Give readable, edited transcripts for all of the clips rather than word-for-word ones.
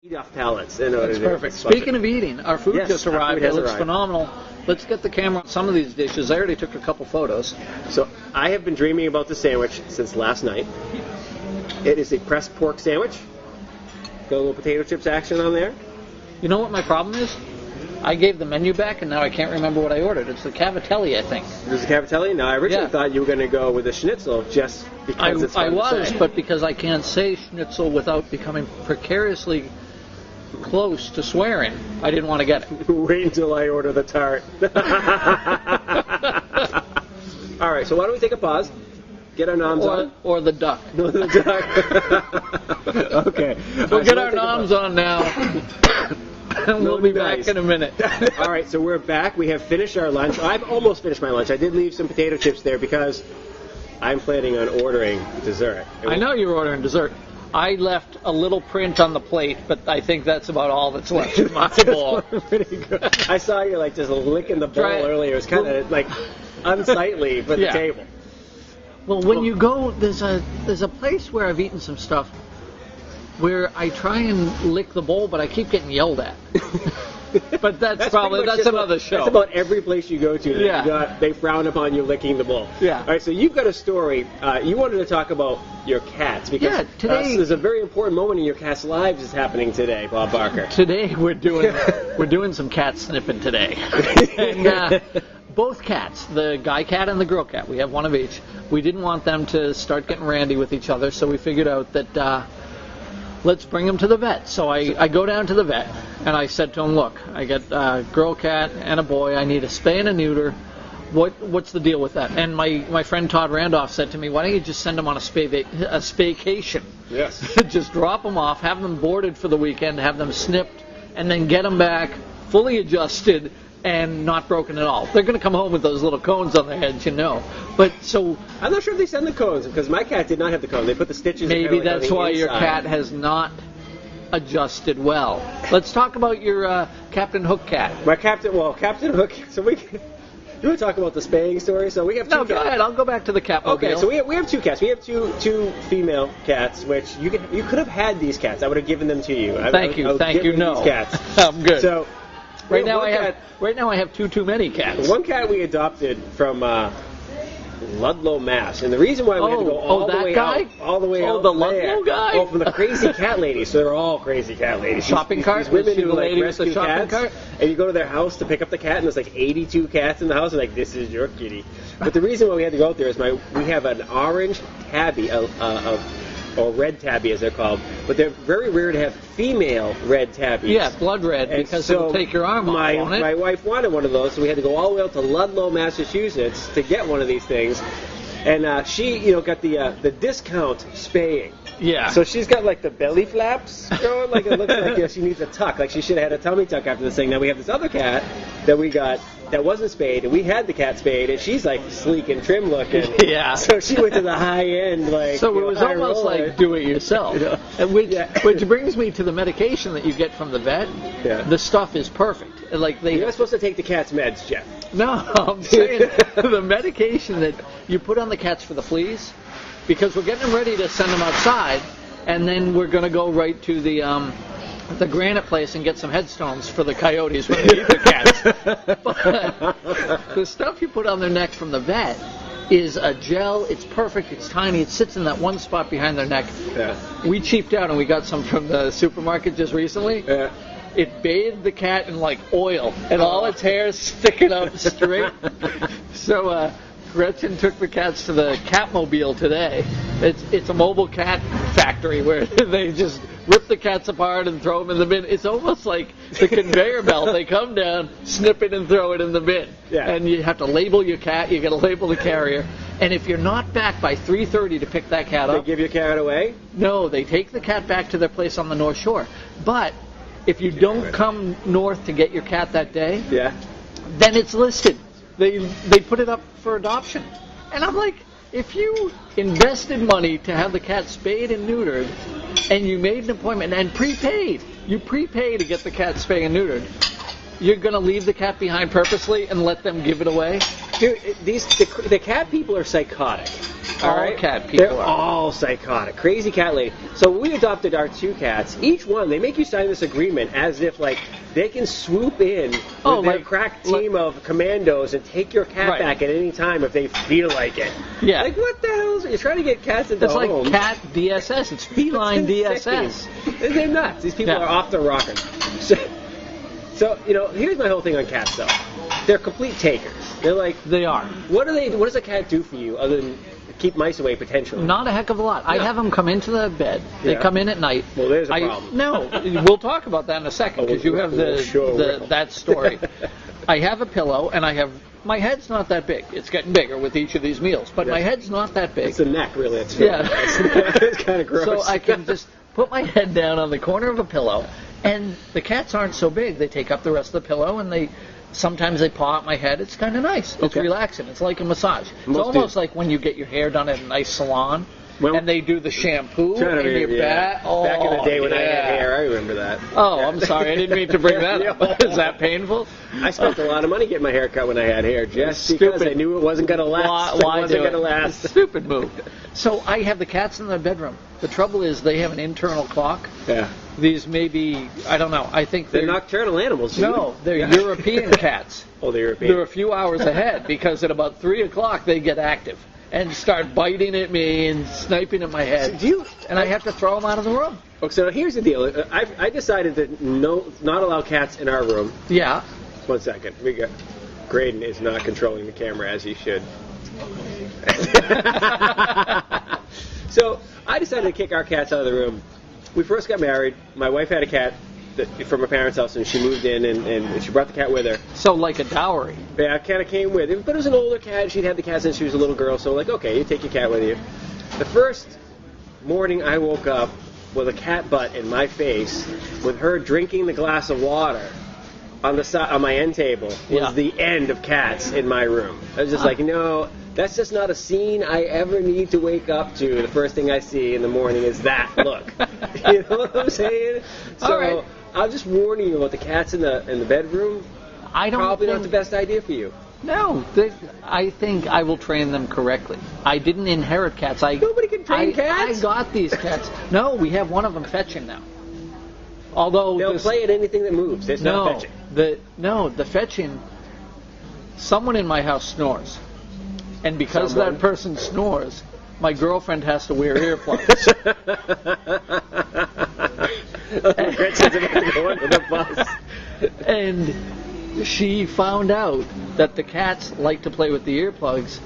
Eat off pallets. That's perfect. Speaking of eating, our food just arrived. It looks phenomenal. Let's get the camera on some of these dishes. I already took a couple photos. So I have been dreaming about the sandwich since last night. It is a pressed pork sandwich. Got a little potato chips action on there. You know what my problem is? I gave the menu back, and now I can't remember what I ordered. It's the cavatelli, I think. There's a cavatelli? No, I originally thought you were going to go with a schnitzel just because it's fun to say. But because I can't say schnitzel without becoming precariously close to swearing, I didn't want to get it. Wait until I order the tart. All right, so why don't we take a pause? Get our noms on. Or the duck. No, the duck. Okay. We'll get our noms on now. And we'll be back in a minute. All right, so we're back. We have finished our lunch. I've almost finished my lunch. I did leave some potato chips there because I'm planning on ordering dessert. I know you were ordering dessert. I left a little print on the plate, but I think that's about all that's left in my bowl. Pretty good. I saw you like just licking the bowl earlier. It was kind of like unsightly for the table. Well, when you go, there's a place where I've eaten some stuff where I try and lick the bowl, but I keep getting yelled at. But that's another show. That's about every place you go to. They frown upon you licking the bowl. Yeah. All right, so you've got a story. You wanted to talk about your cats because today there's a very important moment in your cat's lives is happening today, Bob Barker. Today we're doing some cat snipping today. And both cats, the guy cat and the girl cat, we have one of each. We didn't want them to start getting randy with each other, so we figured out that let's bring him to the vet. So I go down to the vet, and I said to him, look, I got a girl cat and a boy. I need a spay and a neuter. What's the deal with that? And my friend Todd Randolph said to me, why don't you just send them on a spaycation? Yes. Just drop them off, have them boarded for the weekend, have them snipped, and then get them back fully adjusted and not broken at all. They're going to come home with those little cones on their heads, you know. But so I'm not sure if they send the cones because my cat did not have the cones. They put the stitches. Maybe that's why your cat has not adjusted well. Let's talk about your Captain Hook cat. My Captain Hook. So you want to talk about the spaying story? So we have two cats. Go ahead. I'll go back to the Catmobile. Okay, so we have two cats. We have two female cats, which you could have had these cats. I would have given them to you. Thank you. No, these cats. I'm good. So right now I have too many cats. One cat we adopted from Ludlow, Mass. And the reason why we had to go all the way out the Ludlow guy? Oh, from the crazy cat ladies. So they're all crazy cat ladies. Shopping cart? These women who like rescue cats. Cart? And you go to their house to pick up the cat, and there's like 82 cats in the house. And like, this is your kitty. But the reason why we had to go out there is we have an orange tabby, or red tabby as they're called, but they're very rare to have female red tabbies. Yeah, blood red, and because it'll take your arm off, won't it? My wife wanted one of those, so we had to go all the way out to Ludlow, Massachusetts to get one of these things. And she, got the discount spaying. Yeah. So she's got like the belly flaps going, like it looks like she needs a tuck. Like she should have had a tummy tuck after this thing. Now we have this other cat that we got that wasn't spayed, and we had the cat spayed, and she's like sleek and trim looking. Yeah. So she went to the high end, like. So it was almost like do it yourself. Which brings me to the medication that you get from the vet. Yeah. The stuff is perfect. Like you're not supposed to take the cat's meds, Jeff. No, I'm saying the medication that you put on the cats for the fleas, because we're getting ready to send them outside, and then we're going to go right to the granite place and get some headstones for the coyotes when they eat the cats. But the stuff you put on their neck from the vet is a gel. It's perfect. It's tiny. It sits in that one spot behind their neck. Yeah. We cheaped out and we got some from the supermarket just recently. Yeah. It bathed the cat in like oil, and all its hair is sticking up straight. So Gretchen took the cats to the Catmobile today. It's a mobile cat factory where they just rip the cats apart and throw them in the bin. It's almost like the conveyor belt. They come down, snip it, and throw it in the bin. Yeah. And you have to label your cat. You got to label the carrier. And if you're not back by 3:30 to pick that cat up, they give your cat away? No, they take the cat back to their place on the North Shore. But if you don't come north to get your cat that day, then it's listed. They put it up for adoption. And I'm like, if you invested money to have the cat spayed and neutered, and you made an appointment and you prepay to get the cat spayed and neutered, you're going to leave the cat behind purposely and let them give it away? Dude, the cat people are psychotic. All right? cat people They're are. all psychotic. Crazy cat lady. So when we adopted our 2 cats, each one, they make you sign this agreement as if, like, they can swoop in with their crack team of commandos and take your cat back at any time if they feel like it. Yeah. Like, what the hell? You're trying to get cats into It's homes. like cat DSS. It's feline DSS. They're nuts. These people are off the rocker. So, here's my whole thing on cats, though. They're complete takers. They're like... They are. What does a cat do for you other than keep mice away, potentially? Not a heck of a lot. I have them come into the bed. They come in at night. Well, there's a problem. No, we'll talk about that in a second, because you have that story. I have a pillow, and my head's not that big. It's getting bigger with each of these meals, but my head's not that big. It's the neck, really. It's kind of gross. So I can just put my head down on the corner of a pillow, and the cats aren't so big. They take up the rest of the pillow, and sometimes they paw at my head. It's kind of nice. It's relaxing. It's like a massage. It's almost like when you get your hair done at a nice salon, and they do the shampoo and your back. Oh, back in the day when I had hair, I remember that. Oh, I'm sorry. I didn't mean to bring that up. Is that painful? I spent a lot of money getting my hair cut when I had hair, just because I knew it wasn't going to last. Why it wasn't going to last. Stupid move. So I have the cats in the bedroom. The trouble is they have an internal clock. Yeah. These may be, I don't know, I think they're nocturnal animals. No, they're European cats. Oh, they're European. They're a few hours ahead, because at about 3 o'clock they get active and start biting at me and sniping at my head. And I have to throw them out of the room. Okay, so here's the deal. I decided to not allow cats in our room. Yeah. 1 second. Graydon is not controlling the camera as he should. So I decided to kick our cats out of the room. We first got married. My wife had a cat from her parents' house, and she moved in, and she brought the cat with her. So like a dowry. Yeah, cat came with it, but it was an older cat. She'd had the cat since she was a little girl, so like, okay, you take your cat with you. The first morning I woke up with a cat butt in my face, with her drinking the glass of water on my end table, was the end of cats in my room. I was just like, that's just not a scene I ever need to wake up to. The first thing I see in the morning is that look. You know what I'm saying? So I'm just warning you about the cats in the bedroom. Probably not the best idea for you. No, I think I will train them correctly. I didn't inherit cats. Nobody can train cats. I got these cats. No, we have one of them fetching now. Although they'll play at anything that moves. It's not fetching. The fetching. Someone in my house snores. And because that person snores, my girlfriend has to wear earplugs. Gretchen's about to go under the bus. And she found out that the cats like to play with the earplugs,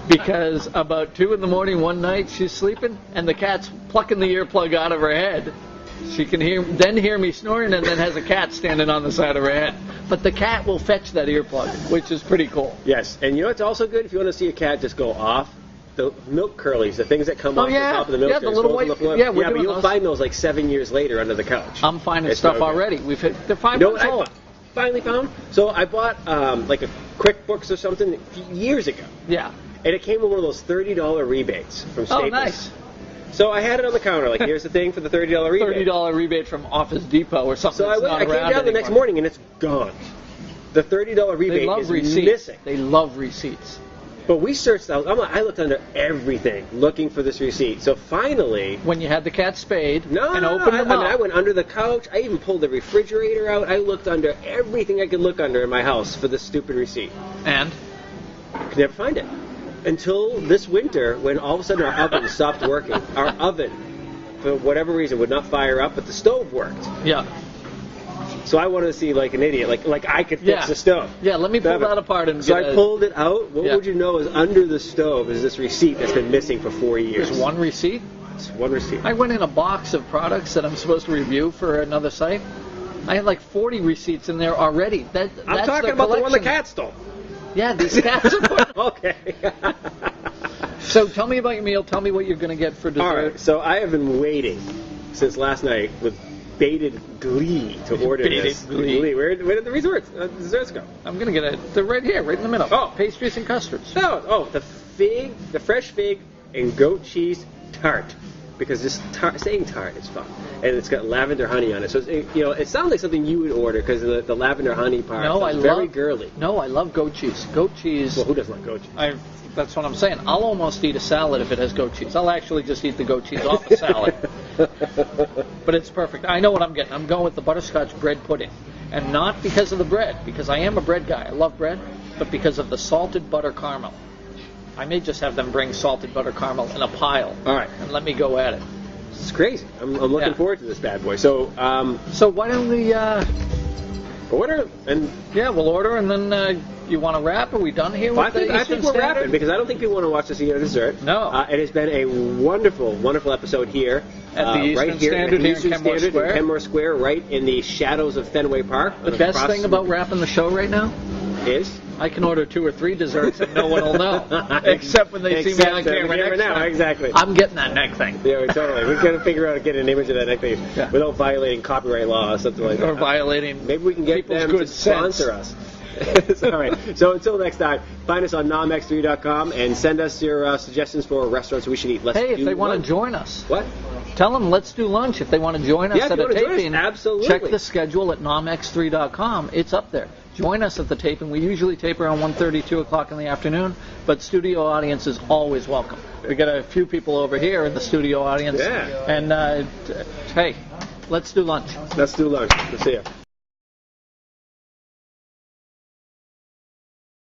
because about 2 in the morning one night she's sleeping, and the cat's plucking the earplug out of her head. She can hear me snoring, and then has a cat standing on the side of her head. But the cat will fetch that earplug, which is pretty cool. Yes, and you know what's also good? If you want to see a cat just go off, the milk curlies, the things that come off the top of the milk. Yeah, the little white. Yeah, but you'll find those like 7 years later under the couch. I'm finding stuff already. They're 5 months old. Finally found. So I bought like a QuickBooks or something years ago. Yeah. And it came with one of those $30 rebates from Staples. Oh, nice. So I had it on the counter, like, here's the thing for the $30 rebate. $30 rebate from Office Depot or something. So I came down the next morning, and it's gone. The $30 rebate is missing. They love receipts. But we searched out. I looked under everything looking for this receipt. So finally, when you had the cat spayed and opened them up. I went under the couch. I even pulled the refrigerator out. I looked under everything I could look under in my house for this stupid receipt. And? Could never find it. Until this winter, when all of a sudden our oven stopped working. Our oven, for whatever reason, would not fire up, but the stove worked. Yeah. So I wanted to see like an idiot, like I could fix the stove. Yeah, let me pull that apart and I pulled it out. What would you know is under the stove is this receipt that's been missing for 4 years. There's one receipt? It's one receipt. I went in a box of products that I'm supposed to review for another site. I had like 40 receipts in there already. I'm talking about the one the cat stole. Yeah, these cats are okay. So tell me about your meal. Tell me what you're going to get for dessert. All right, so I have been waiting since last night with bated glee to order this. Glee. Where did the desserts go? I'm going to get it. They're right here, right in the middle. Oh. Pastries and custards. The fresh fig and goat cheese tart. because just saying tart is fun, and it's got lavender honey on it. So it sounds like something you would order because the lavender honey part. No, is very girly. No, I love goat cheese. Goat cheese. Well, who doesn't like goat cheese? That's what I'm saying. I'll almost eat a salad if it has goat cheese. I'll actually just eat the goat cheese off a salad. But it's perfect. I know what I'm getting. I'm going with the butterscotch bread pudding. And not because of the bread, because I am a bread guy. I love bread, but because of the salted butter caramel. I may just have them bring salted butter caramel in a pile. All right. And let me go at it. It's crazy. I'm looking forward to this bad boy. So why don't we order and we'll order and then you want to wrap? Are we done here with the Eastern I think we're Standard? wrapping because I don't think people want to watch us eat our dessert. No. It has been a wonderful, wonderful episode here. At the Eastern right here Standard at here in Kenmore Square. Kenmore Square, right in the shadows of Fenway Park. The best thing about wrapping the show right now is I can order 2 or 3 desserts and no one will know, except when they see me on camera now. Exactly. I'm getting that neck thing. Yeah, totally. We've got to figure out how to get an image of that neck thing without violating copyright law or something like that. Or violating maybe we can get them good to sponsor us. All right. So until next time, find us on NomX3.com and send us your suggestions for restaurants we should eat. If they want to join us. What? Tell them let's do lunch if they want to join us at a taping. Absolutely. Check the schedule at NomX3.com. It's up there. Join us at the taping. We usually tape around 1:30, 2 o'clock in the afternoon, but studio audience is always welcome. We got a few people over here in the studio audience. Yeah. And, hey, let's do lunch. Let's do lunch. We'll see you.